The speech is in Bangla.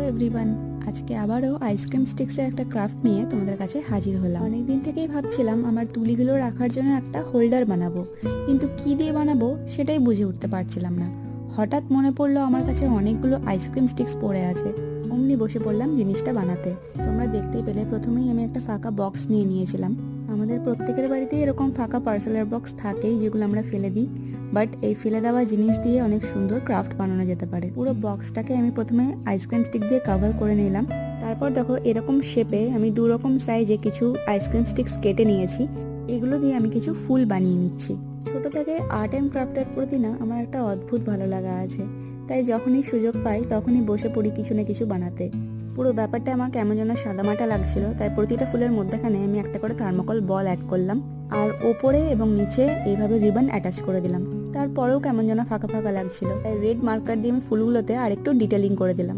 এভরিওয়ান, আজকে আবারও আইসক্রিম স্টিক্সের একটা ক্রাফট নিয়ে তোমাদের কাছে হাজির হলাম। অনেকদিন থেকেই ভাবছিলাম আমার তুলিগুলো রাখার জন্য একটা হোল্ডার বানাবো, কিন্তু কি দিয়ে বানাবো সেটাই বুঝে উঠতে পারছিলাম না। হঠাৎ মনে পড়লো আমার কাছে অনেকগুলো আইসক্রিম স্টিক্স পড়ে আছে, অমনি বসে পড়লাম জিনিসটা বানাতে। তোমরা দেখতেই পেলে প্রথমেই আমি একটা ফাঁকা বক্স নিয়ে নিয়েছিলাম। আমাদের প্রত্যেকের বাড়িতেই এরকম ফাঁকা পার্সেলের বক্স থাকেই, যেগুলো আমরা ফেলে দিই, বাট এই ফেলে দেওয়া জিনিস দিয়ে অনেক সুন্দর ক্রাফট বানানো যেতে পারে। পুরো বক্সটাকে আমি প্রথমে আইসক্রিম স্টিক দিয়ে কভার করে নিলাম। তারপর দেখো এরকম শেপে আমি 2 রকম সাইজে কিছু আইসক্রিম স্টিক্স কেটে নিয়েছি। এগুলো দিয়ে আমি কিছু ফুল বানিয়ে নিচ্ছি। ছোট থেকে আর্ট অ্যান্ড ক্রাফটের প্রতি না আমার একটা অদ্ভুত ভালো লাগা আছে, তাই যখনই সুযোগ পাই তখনই বসে পড়ি কিছু না কিছু বানাতে। পুরো ব্যাপারটা আমার কেমন যেন সাদামাটা লাগছিল, তাই প্রতিটা ফুলের মধ্যেখানে আমি একটা করে থার্মোকল বল অ্যাড করলাম, আর ওপরে এবং নিচে এইভাবে রিবন অ্যাটাচ করে দিলাম। তারপরেও কেমন যেন ফাঁকা ফাঁকা লাগছিল, তাই রেড মার্কার দিয়ে আমি ফুলগুলোতে আরেকটু ডিটেলিং করে দিলাম।